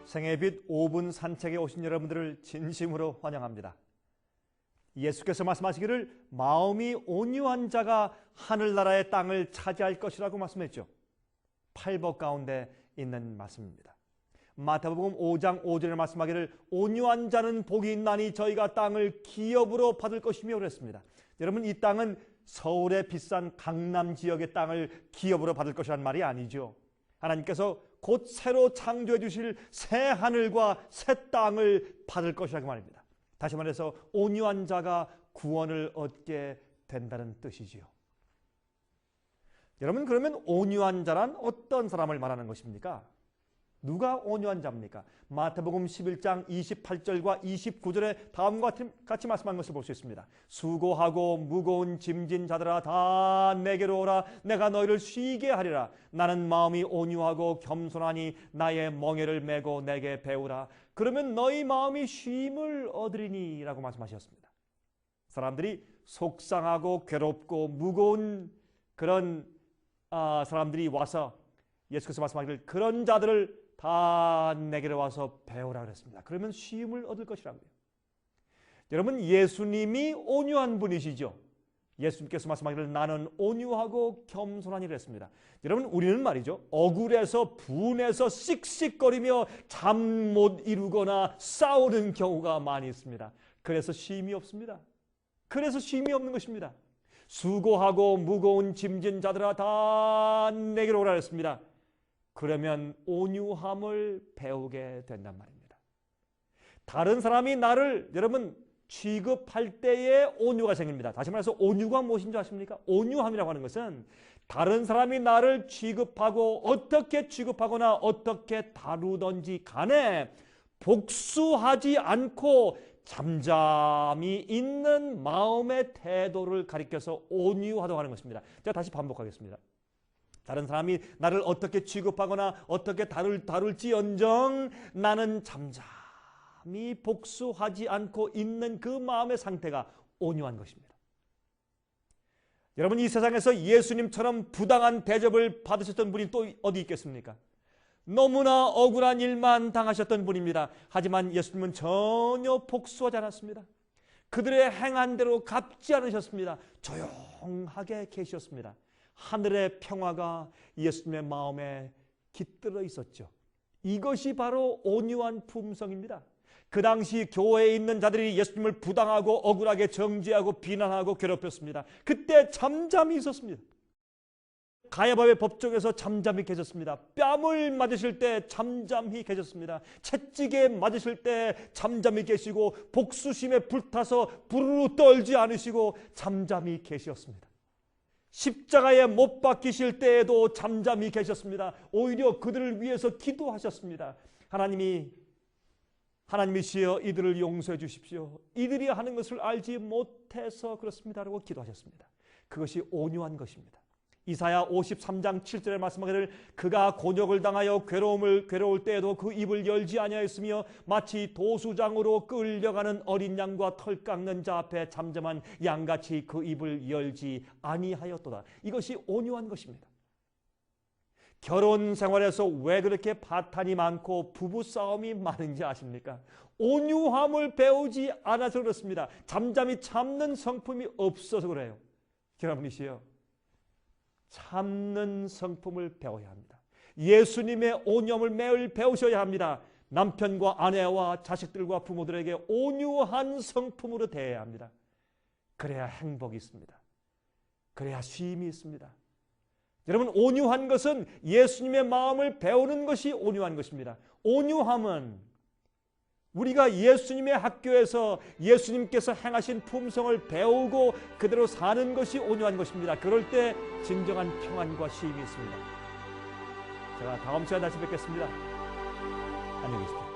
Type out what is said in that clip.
생애의 빛 5분 산책에 오신 여러분들을 진심으로 환영합니다. 예수께서 말씀하시기를 마음이 온유한 자가 하늘나라의 땅을 차지할 것이라고 말씀했죠. 팔복 가운데 있는 말씀입니다. 마태복음 5장 5절에 말씀하기를 온유한 자는 복이 있나니 저희가 땅을 기업으로 받을 것이며 그랬습니다. 여러분, 이 땅은 서울의 비싼 강남 지역의 땅을 기업으로 받을 것이란 말이 아니죠. 하나님께서 곧 새로 창조해 주실 새 하늘과 새 땅을 받을 것이라고 말입니다. 다시 말해서 온유한 자가 구원을 얻게 된다는 뜻이지요. 여러분, 그러면 온유한 자란 어떤 사람을 말하는 것입니까? 누가 온유한 자입니까? 마태복음 11장 28절과 29절에 다음과 같이 말씀한 것을 볼 수 있습니다. 수고하고 무거운 짐진 자들아 다 내게로 오라. 내가 너희를 쉬게 하리라. 나는 마음이 온유하고 겸손하니 나의 멍에를 메고 내게 배우라. 그러면 너희 마음이 쉼을 얻으리니 라고 말씀하셨습니다. 사람들이 속상하고 괴롭고 무거운 그런 사람들이 와서 예수께서 말씀하기를 그런 자들을 다 내게로 와서 배우라 그랬습니다. 그러면 쉼을 얻을 것이라고요. 여러분, 예수님이 온유한 분이시죠. 예수님께서 말씀하기를 나는 온유하고 겸손하니 그랬습니다. 여러분, 우리는 말이죠, 억울해서 분해서 씩씩거리며 잠 못 이루거나 싸우는 경우가 많이 있습니다. 그래서 쉼이 없습니다. 그래서 쉼이 없는 것입니다. 수고하고 무거운 짐진 자들아 다 내게로 오라 했습니다. 그러면 온유함을 배우게 된단 말입니다. 다른 사람이 나를 여러분 취급할 때에 온유가 생깁니다. 다시 말해서 온유가 무엇인 줄 아십니까? 온유함이라고 하는 것은 다른 사람이 나를 취급하고 어떻게 취급하거나 어떻게 다루든지 간에 복수하지 않고 잠잠히 있는 마음의 태도를 가리켜서 온유하다고 하는 것입니다. 제가 다시 반복하겠습니다. 다른 사람이 나를 어떻게 취급하거나 어떻게 다룰지언정 나는 잠잠히 복수하지 않고 있는 그 마음의 상태가 온유한 것입니다. 여러분, 이 세상에서 예수님처럼 부당한 대접을 받으셨던 분이 또 어디 있겠습니까? 너무나 억울한 일만 당하셨던 분입니다. 하지만 예수님은 전혀 복수하지 않았습니다. 그들의 행한 대로 갚지 않으셨습니다. 조용하게 계셨습니다. 하늘의 평화가 예수님의 마음에 깃들어 있었죠. 이것이 바로 온유한 품성입니다. 그 당시 교회에 있는 자들이 예수님을 부당하고 억울하게 정죄하고 비난하고 괴롭혔습니다. 그때 잠잠히 있었습니다. 가야바의 법정에서 잠잠히 계셨습니다. 뺨을 맞으실 때 잠잠히 계셨습니다. 채찍에 맞으실 때 잠잠히 계시고 복수심에 불타서 부르르 떨지 않으시고 잠잠히 계셨습니다. 십자가에 못 박히실 때에도 잠잠히 계셨습니다. 오히려 그들을 위해서 기도하셨습니다. 하나님이시여 이들을 용서해 주십시오. 이들이 하는 것을 알지 못해서 그렇습니다라고 기도하셨습니다. 그것이 온유한 것입니다. 이사야 53장 7절에 말씀하기를 그가 곤욕을 당하여 괴로울 때에도 그 입을 열지 아니하였으며 마치 도수장으로 끌려가는 어린 양과 털 깎는 자 앞에 잠잠한 양같이 그 입을 열지 아니하였도다. 이것이 온유한 것입니다. 결혼 생활에서 왜 그렇게 파탄이 많고 부부싸움이 많은지 아십니까? 온유함을 배우지 않아서 그렇습니다. 잠잠히 참는 성품이 없어서 그래요. 여러분이시여, 참는 성품을 배워야 합니다. 예수님의 온유함을 매일 배우셔야 합니다. 남편과 아내와 자식들과 부모들에게 온유한 성품으로 대해야 합니다. 그래야 행복이 있습니다. 그래야 쉼이 있습니다. 여러분, 온유한 것은 예수님의 마음을 배우는 것이 온유한 것입니다. 온유함은 우리가 예수님의 학교에서 예수님께서 행하신 품성을 배우고 그대로 사는 것이 온유한 것입니다. 그럴 때 진정한 평안과 쉼이 있습니다. 제가 다음 시간에 다시 뵙겠습니다. 안녕히 계십시오.